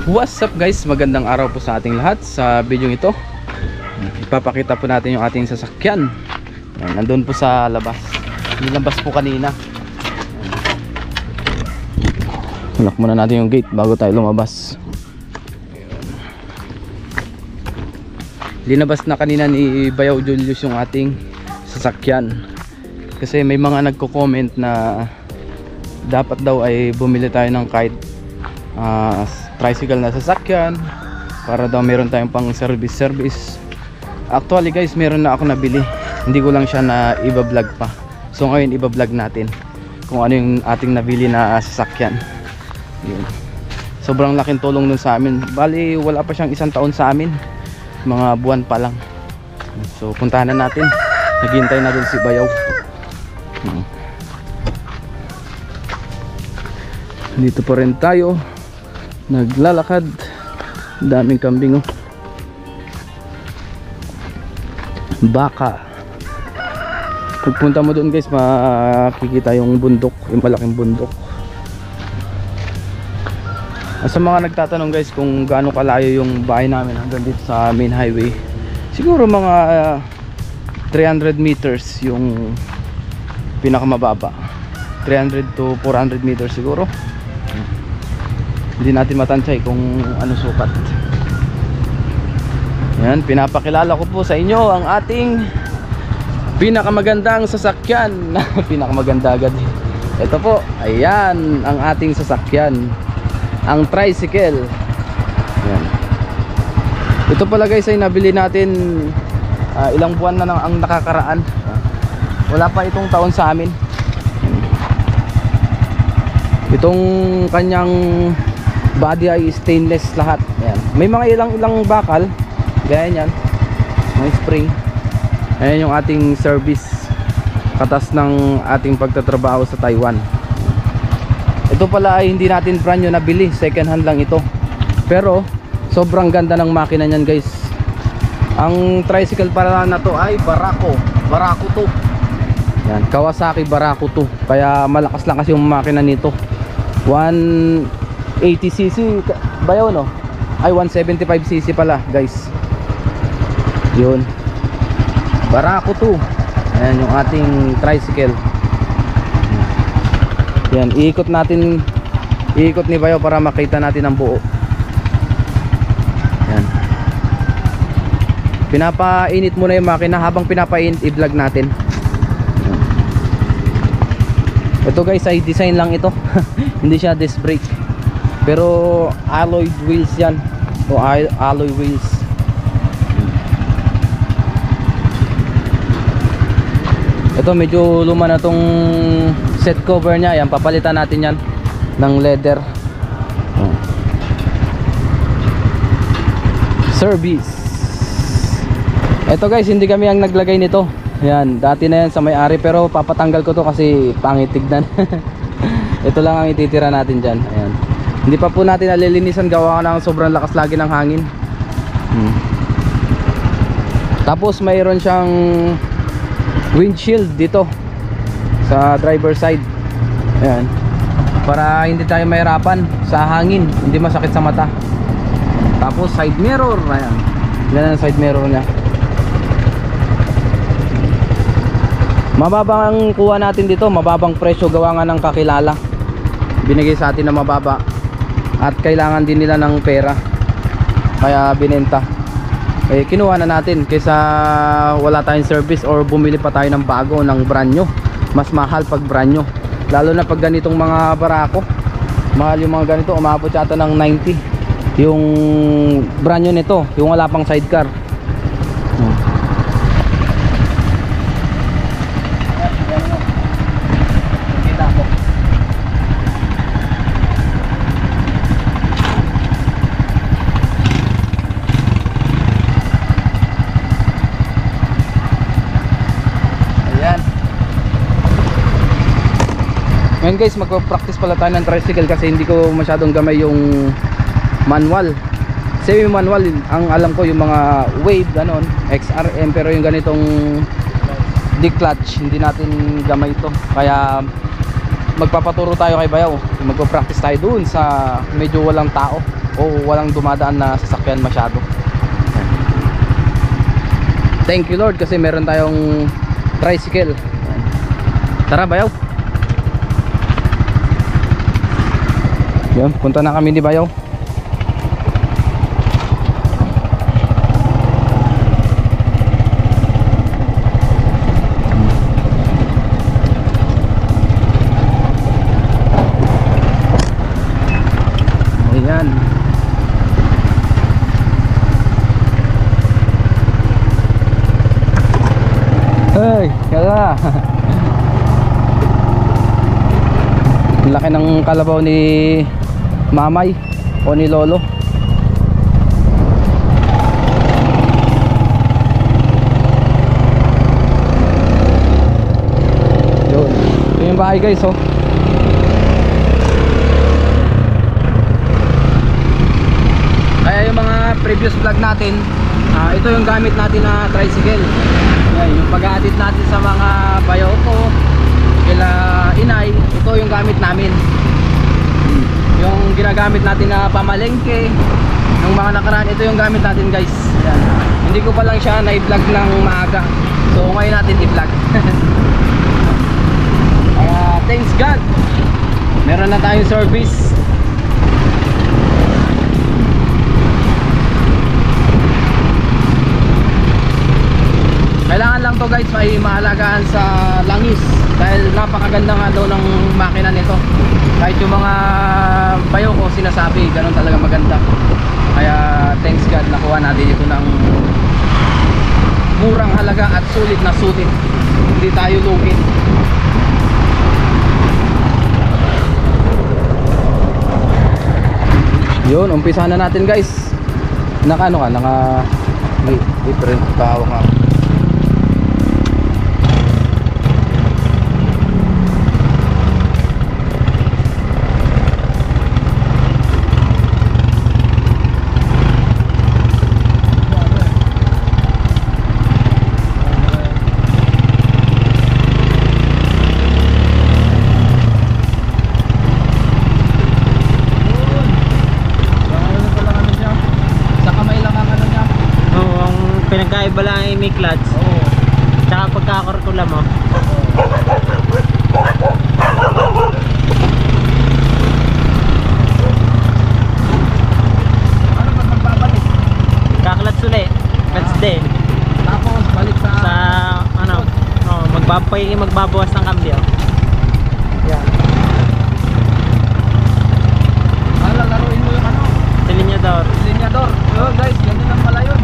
What's up guys, magandang araw po sa ating lahat. Sa video ito ipapakita po natin yung ating sasakyan. Nandun po sa labas, nilabas po kanina. Lock muna natin yung gate bago tayo lumabas. Linabas na kanina ni Bayaw Julius yung ating sasakyan, kasi may mga nagko-comment na dapat daw ay bumili tayo ng kahit tricycle na sasakyan para daw meron tayong pang service. Actually guys, meron na ako nabili, hindi ko lang siya na iba-vlog pa. So ngayon iba-vlog natin kung ano yung ating nabili na sasakyan. Yun. Sobrang laking tulong nun sa amin. Bali wala pa siyang isang taon sa amin, mga buwan pa lang. So puntahan na natin, naghihintay na dun si Bayaw. Dito pa rin tayo naglalakad, daming kambing, baka. Pagpunta mo doon guys, makikita yung bundok, yung malaking bundok. Sa mga nagtatanong guys kung gaano kalayo yung bahay namin hanggang dito sa main highway, siguro mga 300 meters yung pinakamababa, 300 to 400 meters siguro. Hindi natin matansay kung ano sukat. Yan, pinapakilala ko po sa inyo ang ating pinakamagandang sasakyan. Pinakamaganda agad. Ito po, ayan ang ating sasakyan, ang tricycle. Yan. Ito pala guys ay nabili natin ilang buwan na ang nakakaraan. Wala pa itong taon sa amin. Itong kanyang body ay stainless lahat. Ayan. May mga ilang bakal, gaya yan, may spring. Ayan yung ating service, katas ng ating pagtatrabaho sa Taiwan. Ito pala ay hindi natin brand new nabili, second hand lang ito. Pero sobrang ganda ng makina niyan guys. Ang tricycle pala na to ay Barako 2. Yan, Kawasaki Barako 2. Kaya malakas lang kasi yung makina nito. 180cc Bayaw, no? Ay 175cc pala guys. Yun, Barako 2. Ayan yung ating tricycle. Yan, iikot natin, iikot ni Bayaw para makita natin ang buo. Yan, pinapainit muna yung makina. Habang pinapainit, i-vlog natin. Ito guys ay design lang ito. Hindi siya disc brake, pero alloy wheels yan, o alloy wheels. Ito medyo luma na tong set cover nya. Yan, papalitan natin yan ng leather. Service. Ito guys, hindi kami ang naglagay nito. Yan, dati na yan sa may-ari, pero papatanggal ko to kasi pangit tignan. Ito lang ang ititira natin dyan. Ayan. Hindi pa po natin nalilinisan, gawa ng sobrang lakas lagi ng hangin. Tapos mayroon siyang windshield dito sa driver side. Ayan, para hindi tayo mahirapan sa hangin, hindi masakit sa mata. Tapos side mirror. Ayan, yan ang side mirror nya. Mababang kuha natin dito, mababang presyo, gawa nga ng kakilala. Binigay sa atin na mababa at kailangan din nila ng pera, kaya binenta. Eh kinuha na natin kaysa wala tayong service or bumili pa tayo ng bago, ng brand new. Mas mahal pag brand new, lalo na pag ganitong mga Barako. Mahal yung mga ganito, umabot yata ng 90 yung brand new nito, yung wala pang sidecar. Ngayon guys, magpa-practice pala tayo ng tricycle kasi hindi ko masyadong gamay yung manual. Semi manual ang alam ko, yung mga wave ganon, XRM, pero yung ganitong di clutch hindi natin gamay ito. Kaya magpapaturo tayo kay Bayaw. Magpa-practice tayo doon sa medyo walang tao o walang dumadaan na sasakyan masyado. Thank you Lord kasi meron tayong tricycle. Tara Bayaw. Yan, punta na kami ni Bayaw. Ayan. Hey, kaya. Laki ng kalabaw ni Mamay o ni Lolo. Yun. Ito yung bahay guys oh. Kaya yung mga previous vlog natin, ito yung gamit natin na tricycle. Ayan, yung pag-aadit natin sa mga bayaw ko, kila inay, ito yung gamit namin. Yung ginagamit natin na pamalengke ng mga nakaraan, ito yung gamit natin guys. Ayan. Hindi ko pa lang siya na-vlog ng maaga, so ngayon natin i-vlog. Thanks God, meron na tayong service. Kailangan lang to guys ay maalagaan sa langis dahil napakaganda nga daw ng makina nito. Kahit yung mga bayo ko sinasabi ganun talaga maganda. Kaya thanks God nakuha natin ito ng murang halaga at sulit na sulit. Hindi tayo lugi. Yun, umpisa na natin guys. Naka ano ka? Naka may different kahawak nga. Pinagkaiba lang ay may clutch. Oo. Tsaka pagkakartula mo. Ano ba magbabalik? Kakluts ulit. Clutch din. Tapos balik sa ano? Magbabawas ng kambyo. Yan. Lalaruin mo yung ano? Silinyador. Silinyador. Yun guys, ganyan lang pala yun.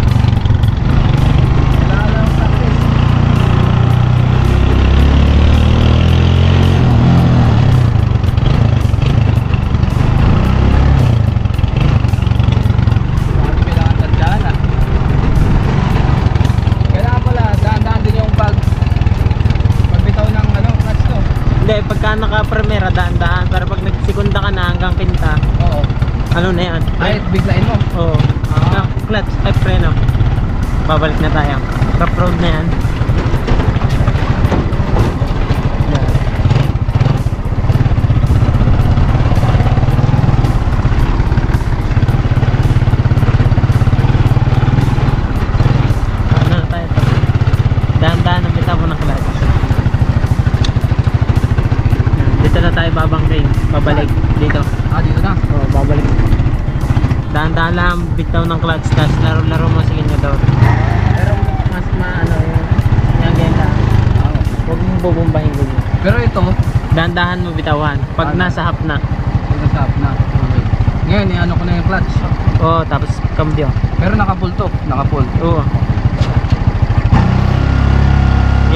Pagka naka-primera daan-daan, pero pag nagsikunda ka na hanggang quinta, oo, ano na yan? ay biglain mo. Oo. Clutch, ay preno. Babalik na tayo. Rough road na yan. Ano na tayo? Daan-daan ang bitaw mo ng clutch. Dito na tayo babangking. Babalik dito. Dito na? Oo, babalik. Dahan-dahan lang bitaw ng clutch, tapos laro-laro mo sa linya daw. Pero mas maano yung ganda. Huwag mong bubumbahin ganyan. Pero ito, dahan-dahan mo bitawan pag nasa half na. nasa half na. Okay. Ngayon, i-ano ko na yung clutch. Oo, tapos cambio. Pero naka-full to. Naka-full. Oo.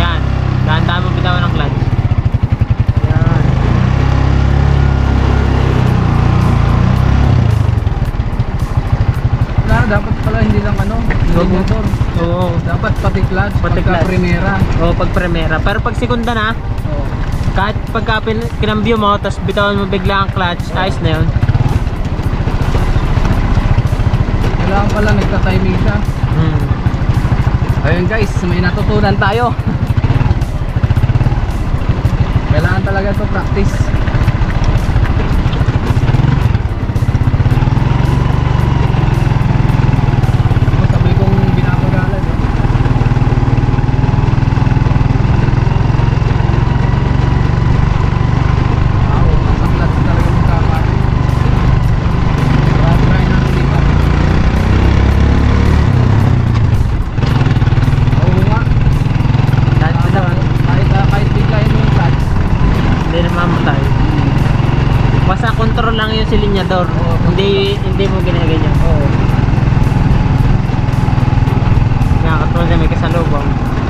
Yan. Dahan-dahan mo bitawan ng clutch. Yan. Dapat pala hindi lang ano, motor. Oo. Dapat pati clutch, Pati pagka clutch. primera. Oo, pag primera. Pero pag segunda na, Oo. kahit pagka kinambyo mo, tapos bitawan mo bigla ang clutch, ayos na yun. Kailangan pala nagta-timing siya. Ayun guys, may natutunan tayo. Kailangan talaga to practice.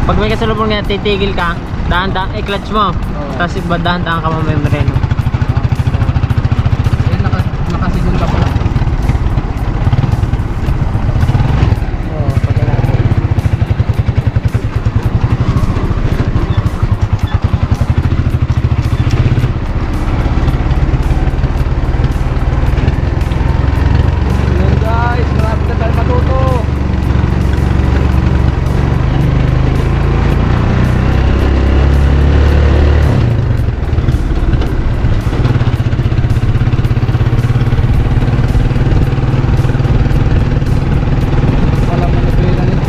Pag may kasalubong nga, titigil ka, dahan-dahan, clutch mo. Tapos iba dahan-dahan ka mamembreno. Eh, nakasigol ka pala. Oo, pag wala. Yun guys, marami na tayo matuto. Walang manutuilan ito.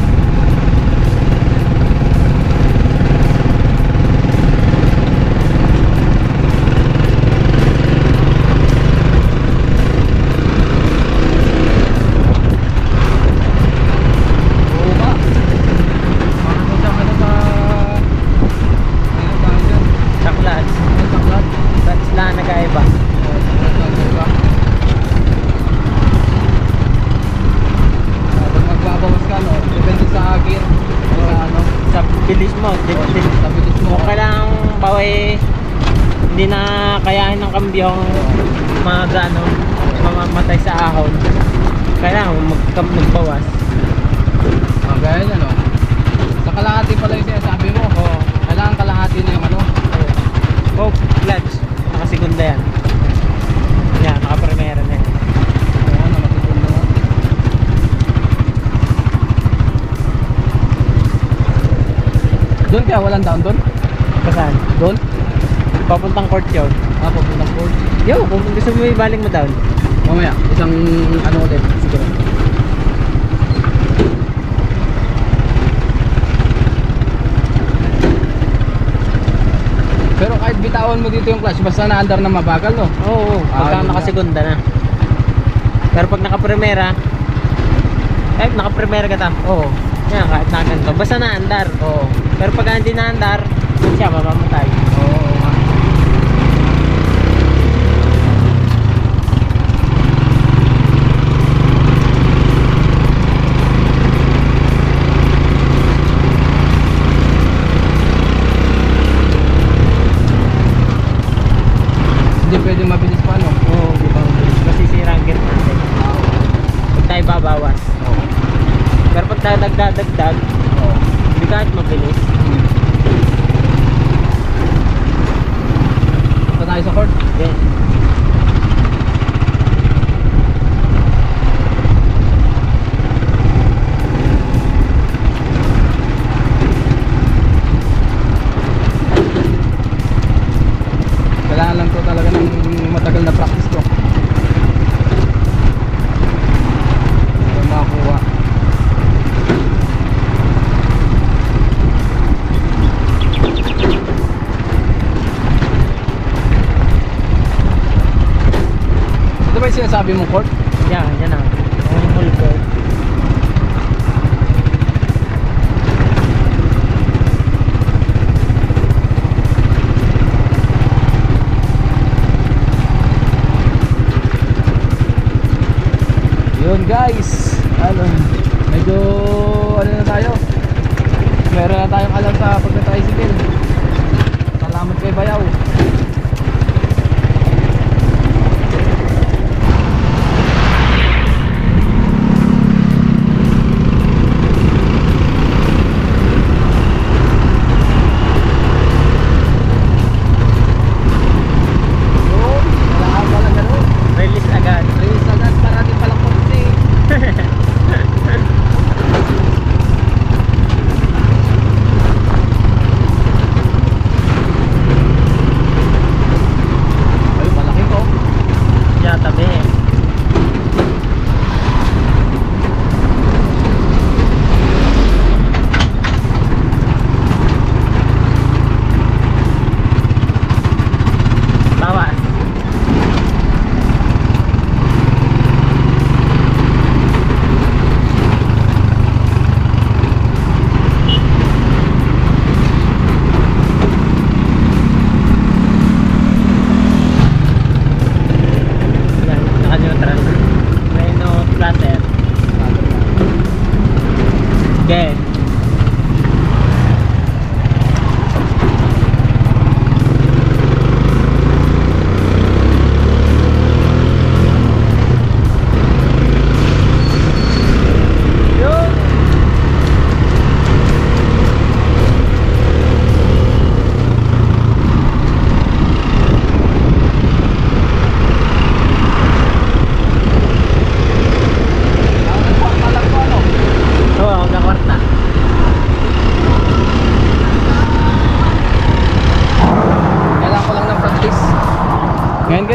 Oo ba? Paano sa ano sa... Ano tayo dyan? Sa clutch. Ano sa clutch? Clutch lang nagkaiba. Oo, sa clutch ba? Pag magbabawas ka, no? Depende sa gear. O sa ano? Sa bilis mo, Sa bilis mo. kung kailangang baway, hindi na kayahin ng kambyong ano, mamamatay sa ahon. Kailangan magbawas. Gaya niya, no? Sa kalahati pala yung sinasabi mo. Oo. Kailangan kalahati na yung ano. Oh, clutch. Nakasigunda yan. Yan, naka-primera na yan. Oo, na matutulong mo. Doon kaya walang down doon? Kasaan? Doon? Papuntang court yun. Papuntang court. Yo, kung gusto mo ibaling mo down. Mamaya, isang ano ulit. Sige. Pero kahit bitawan mo dito yung clutch, basta na-under na mabagal, no? Oo, pagka yun nakasigunda na. Pero pag naka-primera, naka-primera ka tam. Oo. Yan, kahit nakaganto. Basta naandar. Oo. Pero pag hindi naandar, siya mamamatay. Oo. Hindi pwede mabilis pa, no? Oo, di ba? Masisira ang gear natin. Pag tayo babawas. Oo. Pero pag tayo dagdag, Oo. hindi kahit mabilis. Punta tayo sa court. Yes. Kailangan lang to talaga ng matagal na practice ko. Para makakuha. Ito ba yung sinasabi mong court? Yan, yan na. Ang full court. Yun guys, ano, medyo ano na tayo, meron na tayong alam sa pagka-tricycle. Salamat kay Bayaw. Yun, kailangan pala ganun. Release agad. Release agad para di palang kursi. Ay, malaki to. Yan, tabi. Bawas. Yan, naka-neutral. Reno flatter. Okay.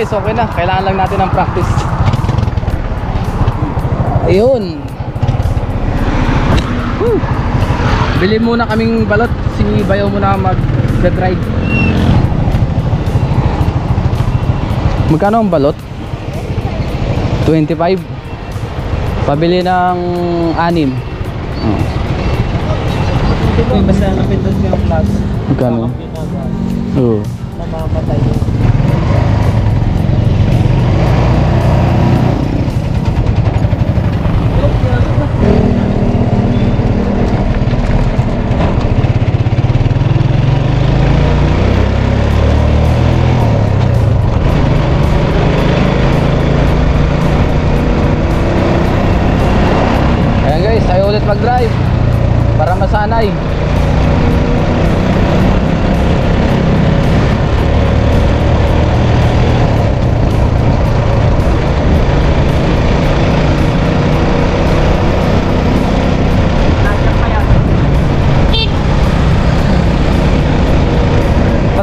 guys, okay na. Kailangan lang natin ng practice. Ayun. Woo. Bili muna kaming balot. Si Bayaw muna mag-drive. Magkano ang balot? 25. Pabili ng 6. Basta napindot yung clutch. Magkano? Oo. Namamatay. Ayan guys, tayo ulit mag-drive para masanay.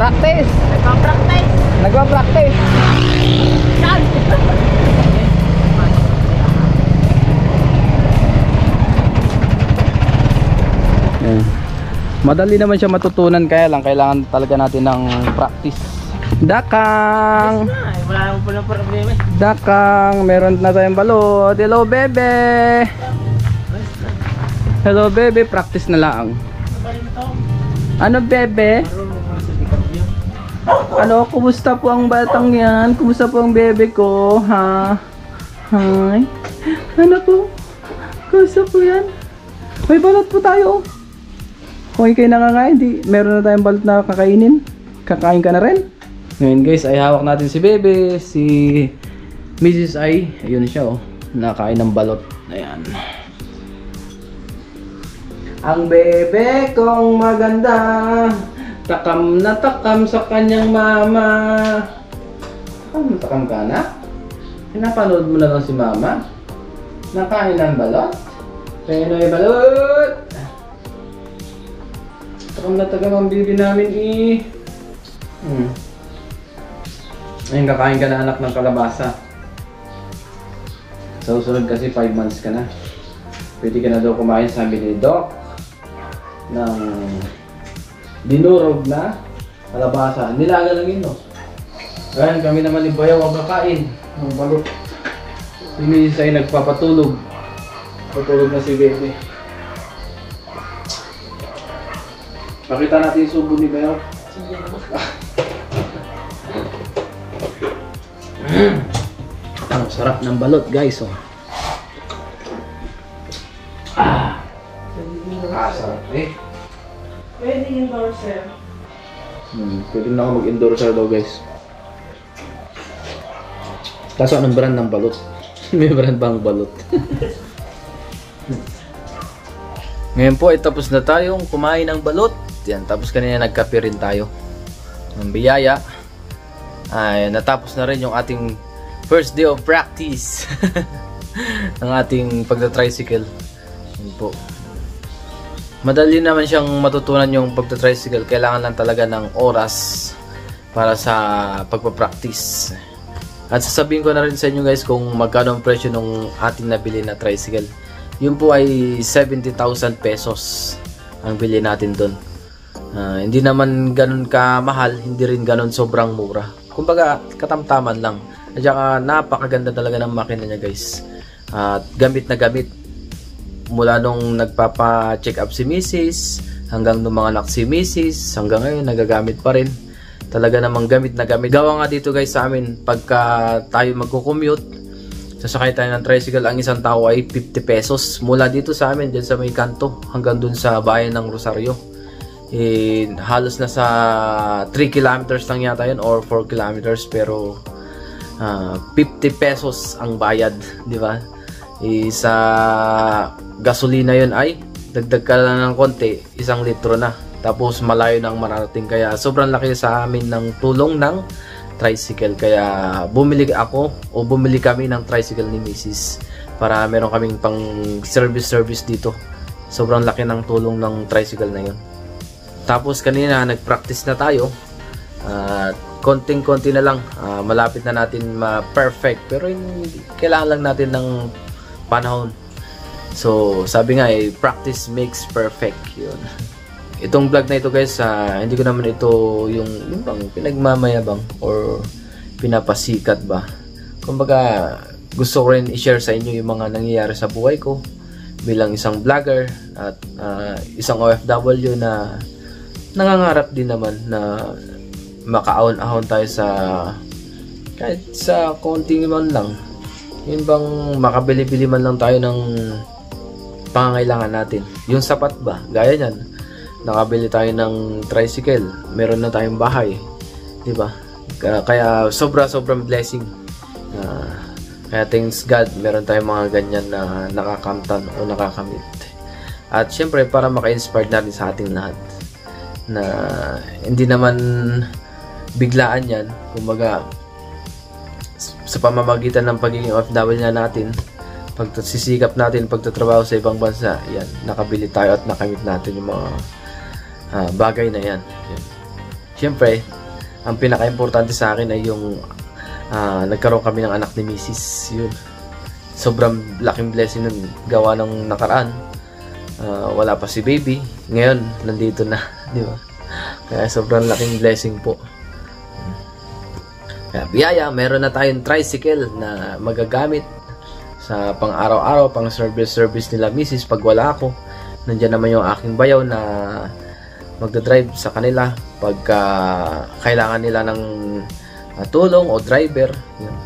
Practice! Nagpa-practice! Ayan. Madali naman siya matutunan, kaya lang kailangan talaga natin ng practice. Dakang! Wala naman po ng problema. Dakang! Meron na tayong balot. Hello bebe! Hello bebe, practice na lang. Ano bebe? Ano, kumusta po ang batang yan? Kumusta po ang bebe ko? Ha? Hi? Ano po? Kumusta po yan? May balot po tayo. Kung kayo nakakain, di, meron na tayong balot na kakainin. Kakain ka na rin. Ngayon guys, ay hawak natin si bebe. Si Mrs. I, ayun siya oh. Nakain ng balot. Ayan. Ang bebe kong maganda, takam na takam sa kanyang mama. Takam ka na? Pinapanood mo na lang si mama. Nakain ng balot. Penoy balot. Takam na takam ang bibi namin Ayun, kakain ka na anak ng kalabasa. Sa susunod kasi 5 months ka na. Pwede ka na daw kumain, sabi ni Doc, ng dinurog na kalabasa. Nilaga lang yun, no? Ayan, kami naman ni Bayaw ang kakain ng balot. Si Mrs. ay nagpapatulog. Patulog na si Bebe. Pakita natin yung subo ni Bayaw. Ang sarap ng balot, guys, oh. Sarap eh. Pwede endorser. Pwede na ako mag-endorser daw, guys. Kaso anong brand ng balot? May brand ba ang balot? Ngayon po ay tapos na tayong kumain ng balot. Yan, tapos kanina nagkape rin tayo ng biyaya. Ay, natapos na rin yung ating first day of practice ng ating pagta-tricycle. Yan po. Madali naman siyang matutunan yung pagta-tricycle. Kailangan lang talaga ng oras para sa pagpa-practice. At sasabihin ko na rin sa inyo guys kung magkano ang presyo ng ating nabili na tricycle. Yun po ay 70,000 pesos ang bili natin doon. Hindi naman ganun kamahal, hindi rin ganun sobrang mura. Kumbaga katamtaman lang. At saka napakaganda talaga ng makina niya guys. At gamit na gamit. Mula nung nagpapa-check up si Mrs. hanggang nung mga anak si Mrs. hanggang ngayon nagagamit pa rin. Talaga namang gamit na gamit. Gawa nga dito guys sa amin, pagka tayo magko-commute, sasakay tayo ng tricycle, ang isang tao ay 50 pesos. Mula dito sa amin, dyan sa may kanto, hanggang dun sa bayan ng Rosario. Halos na sa 3 kilometers lang yata yun or 4 kilometers, pero 50 pesos ang bayad, di ba? Sa gasolina yun ay dagdag ka lang ng konti, 1 litro na, tapos malayo nang mararating. Kaya sobrang laki sa amin ng tulong ng tricycle. Kaya bumili ako o bumili kami ng tricycle ni Mrs. para meron kaming pang service dito. Sobrang laki ng tulong ng tricycle na yun. Tapos kanina nag-practice na tayo at konting-konti na lang, malapit na natin ma-perfect, pero kailangan lang natin ng panahon. So sabi nga practice makes perfect, yun. Itong vlog na ito guys, hindi ko naman ito yung bang pinagmamayabang or pinapasikat ba. Kumbaga gusto ko rin i-share sa inyo yung mga nangyayari sa buhay ko bilang isang vlogger at isang OFW na nangangarap din naman na makaahon-ahon tayo sa kahit sa konting man lang, yun bang makabili-bili man lang tayo ng pangangailangan natin, yung sapat ba, gaya nyan, nakabili tayo ng tricycle, meron na tayong bahay, di ba? Kaya sobrang blessing, kaya thanks God meron tayong mga ganyan na nakakamtan o nakakamit. At syempre para maka-inspire na rin sa ating lahat na hindi naman biglaan yan. Kumbaga sa pamamagitan ng pagiging OFW na natin, pagsisikap natin, pagtatrabaho sa ibang bansa, yan, nakabili tayo at nakamit natin yung mga bagay na yan. Siyempre ang pinaka-importante sa akin ay yung nagkaroon kami ng anak ni Mrs. Yun, sobrang laking blessing nun. Gawa ng nakaraan, wala pa si baby, ngayon nandito na, di ba? Kaya sobrang laking blessing po. Kaya biyaya, meron na tayong tricycle na magagamit sa pang araw-araw, pang service nila Mrs. pag wala ako. Nandiyan naman yung aking bayaw na magdadrive sa kanila pagka kailangan nila ng tulong o driver. Yun.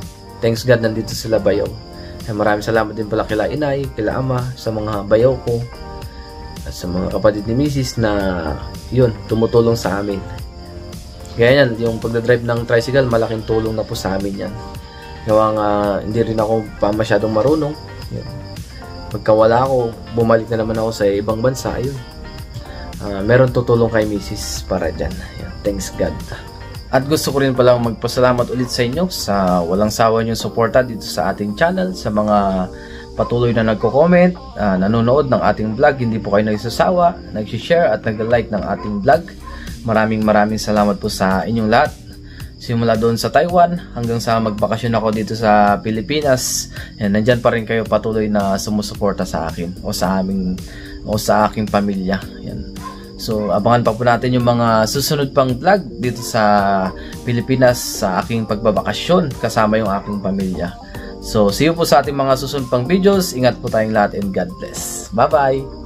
Thanks God nandito sila bayaw. Kaya maraming salamat din pala kila inay, kila ama, sa mga bayaw ko at sa mga kapatid ni Mrs. na yun, tumutulong sa amin. Kaya yan, yung pagdadrive ng tricycle, malaking tulong na po sa amin yan. Gawang hindi rin ako pa masyadong marunong. Yun. Pagka wala ako, bumalik na naman ako sa ibang bansa. Yun. Meron tutulong kay Mrs. para dyan. Yun. Thanks God. At gusto ko rin palang magpasalamat ulit sa inyo sa walang sawa niyong suporta dito sa ating channel, sa mga patuloy na nagko-comment, nanonood ng ating vlog, hindi po kayo nagsasawa, nag-share at nag-like ng ating vlog. Maraming salamat po sa inyong lahat. Simula doon sa Taiwan hanggang sa magbakasyon ako dito sa Pilipinas. Yan, nandyan pa rin kayo patuloy na sumusuporta sa akin o sa aking pamilya. Yan. So abangan pa po natin yung mga susunod pang vlog dito sa Pilipinas sa aking pagbabakasyon kasama yung aking pamilya. So see you po sa ating mga susunod pang videos. Ingat po tayong lahat and God bless. Bye bye!